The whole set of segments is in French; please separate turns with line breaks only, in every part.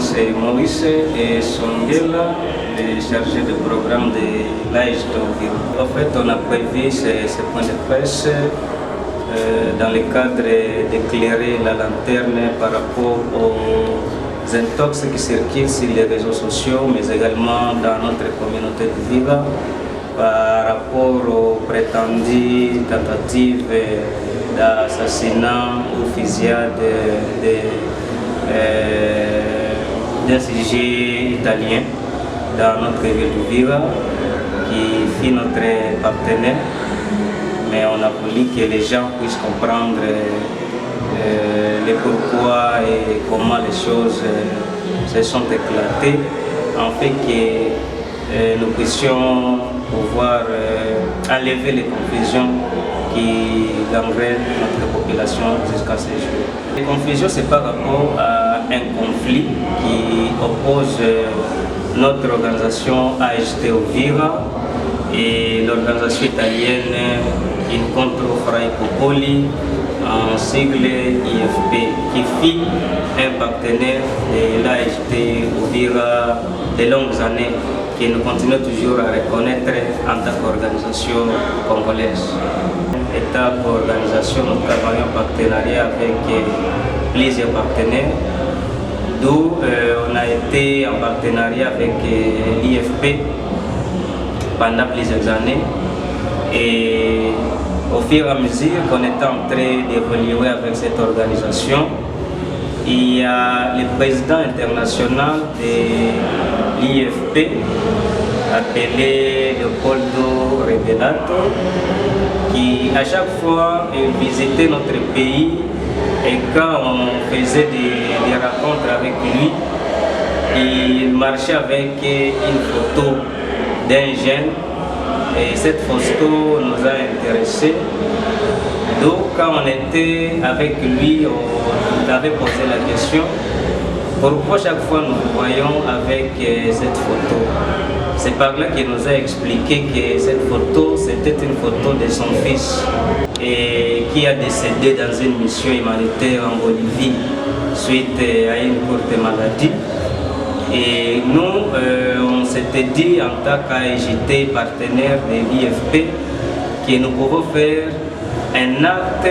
c'est Maurice et Songela, chargé de programme de l'AIGT Uvira. En fait, on a prévu ce point de presse dans le cadre d'éclairer la lanterne par rapport aux intox qui circulent sur les réseaux sociaux, mais également dans notre communauté de Uvira, par rapport aux prétendues tentatives d'assassinat ou fusillade d'un sujet italien dans notre ville d'Uvira, qui fut notre partenaire. Mais on a voulu que les gens puissent comprendre le pourquoi et comment les choses se sont éclatées, en fait que nous puissions pouvoir enlever les confusions qui gangrènent notre population jusqu'à ce jour. Les confusions, c'est par rapport à un conflit qui oppose notre organisation AIGT Uvira et l'organisation italienne Incontro fra i Popoli, en sigle IFP, qui fut un partenaire de l'AIGT Uvira de longues années, que nous continuons toujours à reconnaître en tant qu'organisation congolaise. État organisation, nous travaillons en partenariat avec plusieurs partenaires, d'où on a été en partenariat avec l'IFP pendant plusieurs années. Et au fur et à mesure qu'on est en train d'évoluer avec cette organisation, il y a le président international de l'IFP, appelé Leopoldo Revelato, qui à chaque fois il visitait notre pays, et quand on faisait des rencontres avec lui, il marchait avec une photo d'un jeune. Et cette photo nous a intéressés. Donc quand on était avec lui, on avait posé la question, pourquoi chaque fois nous le voyons avec cette photo? C'est par là qu'il nous a expliqué que cette photo, c'était une photo de son fils et qui a décédé dans une mission humanitaire en Bolivie suite à une courte maladie. Et nous, on s'était dit en tant qu'AIGT partenaire de l'IFP que nous pouvons faire un acte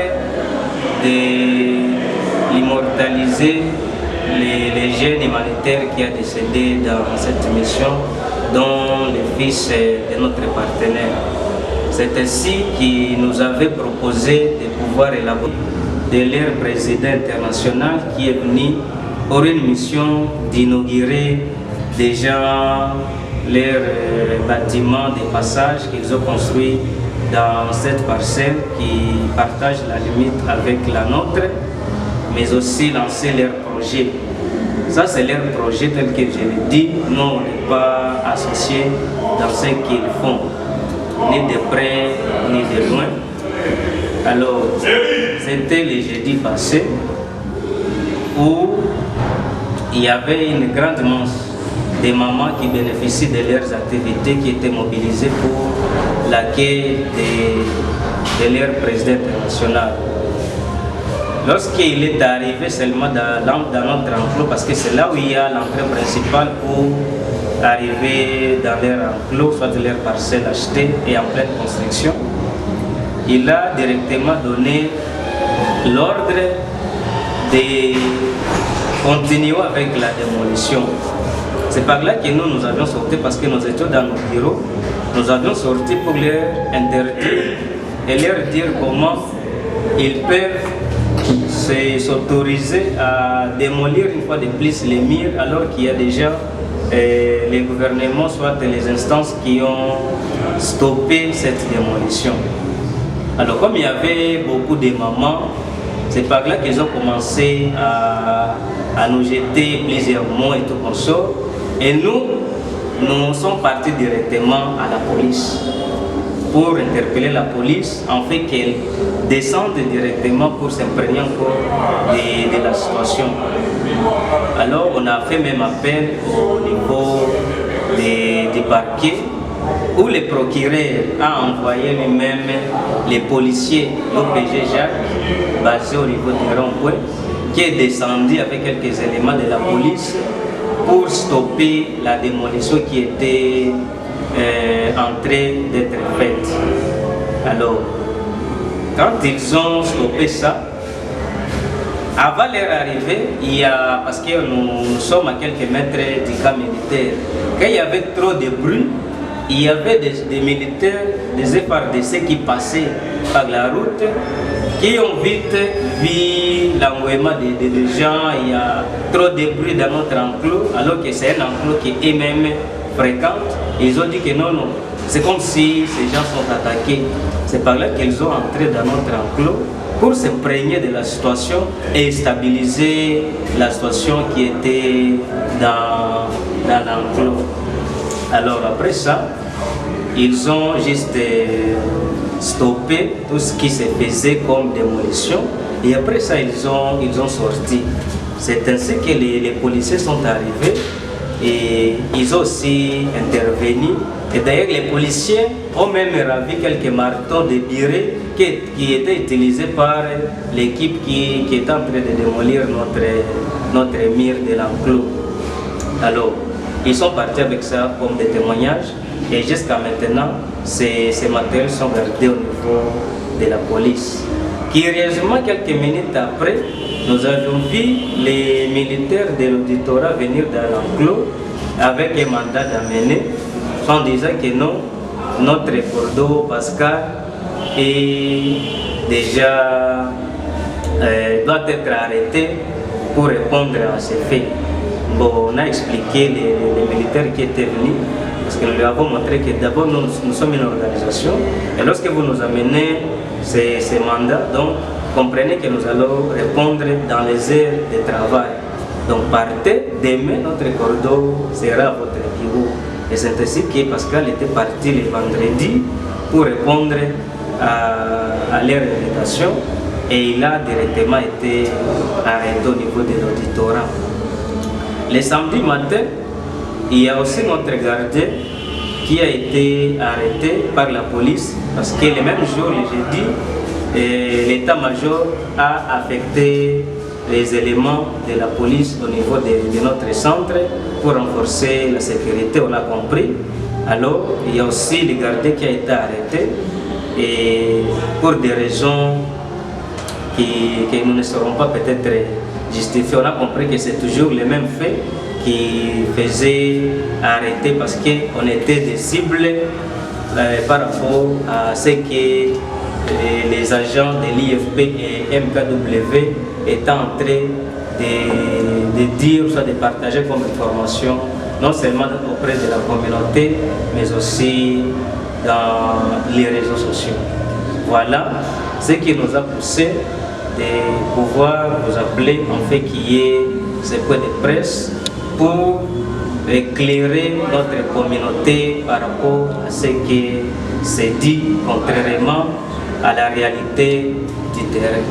de l'immortaliser les jeunes humanitaires qui ont décédé dans cette mission, dont le fils de notre partenaire. C'est ainsi qu'il nous avait proposé de pouvoir élaborer de leur président international qui est venu pour une mission d'inaugurer déjà leurs bâtiments de passage qu'ils ont construits dans cette parcelle qui partage la limite avec la nôtre, mais aussi lancer leur projet. Ça, c'est leur projet tel que je l'ai dit. Nous, on n'est pas associés dans ce qu'ils font, ni de près ni de loin. Alors, c'était le jeudi passé où il y avait une grande masse de mamans qui bénéficient de leurs activités, qui étaient mobilisées pour l'accueil de leur président international. Lorsqu'il est arrivé seulement dans notre enclos, parce que c'est là où il y a l'entrée principale pour arriver dans leur enclos, soit de leur parcelle achetée et en pleine construction, il a directement donné l'ordre de continuer avec la démolition. C'est par là que nous avions sorti, parce que nous étions dans nos bureaux, nous avions sorti pour leur interdire et leur dire comment ils peuvent s'autoriser à démolir une fois de plus les murs, alors qu'il y a déjà les gouvernements, soit les instances qui ont stoppé cette démolition. Alors comme il y avait beaucoup de mamans, c'est par là qu'ils ont commencé à nous jeter plusieurs mots et tout comme ça. Et nous sommes partis directement à la police pour interpeller la police, en fait qu'elle descende directement pour s'imprégner encore de la situation. Alors on a fait même appel au niveau du parquet, où le procureur a envoyé lui-même les policiers, l'OPG Jacques, basé au niveau du rond-point, qui est descendu avec quelques éléments de la police pour stopper la démolition qui était en train d'être faite. Alors, quand ils ont stoppé ça, avant leur arrivée, parce que nous sommes à quelques mètres du camp militaire, quand il y avait trop de bruit, il y avait des militaires, des FARDC qui passaient par la route, qui ont vite vu l'envoyement des gens. Il y a trop de bruit dans notre enclos, alors que c'est un enclos qui est même fréquent. Ils ont dit que non, c'est comme si ces gens sont attaqués. C'est par là qu'ils ont entré dans notre enclos pour s'imprégner de la situation et stabiliser la situation qui était dans l'enclos. Alors après ça, ils ont juste stoppé tout ce qui se faisait comme démolition et après ça ils ont sorti. C'est ainsi que les policiers sont arrivés et ils ont aussi intervenu. Et d'ailleurs les policiers ont même ravi quelques marteaux de biré qui étaient utilisés par l'équipe qui est en train de démolir notre mur de l'enclos. Alors, ils sont partis avec ça comme des témoignages et jusqu'à maintenant, ces matériels sont gardés au niveau de la police. Curieusement, quelques minutes après, nous avions vu les militaires de l'auditorat venir dans l'enclos avec un mandat d'amener en disant que non, notre cordeau Pascal est déjà doit être arrêté pour répondre à ces faits. Bon, on a expliqué les militaires qui étaient venus, parce que nous lui avons montré que d'abord nous sommes une organisation, et lorsque vous nous amenez ces mandats, donc comprenez que nous allons répondre dans les heures de travail. Donc partez, demain notre cordeau sera à votre bureau. Et c'est ainsi que Pascal était parti le vendredi pour répondre à leur invitation et il a directement été arrêté au niveau de l'auditorat. Le samedi matin, il y a aussi notre gardien qui a été arrêté par la police parce que le même jour, le jeudi, l'état-major a affecté les éléments de la police au niveau de notre centre pour renforcer la sécurité, on a compris. Alors, il y a aussi le gardien qui a été arrêté et pour des raisons que nous ne saurons pas peut-être justifier, on a compris que c'est toujours le même fait qui faisait arrêter parce qu'on était des cibles par rapport à ce que les agents de l'IFP et MKW étaient en train de dire, soit de partager comme information, non seulement auprès de la communauté, mais aussi dans les réseaux sociaux. Voilà ce qui nous a poussé de pouvoir vous appeler, en fait, qu'il y ait ce point de presse pour éclairer notre communauté par rapport à ce qui s'est dit, contrairement à la réalité du terrain.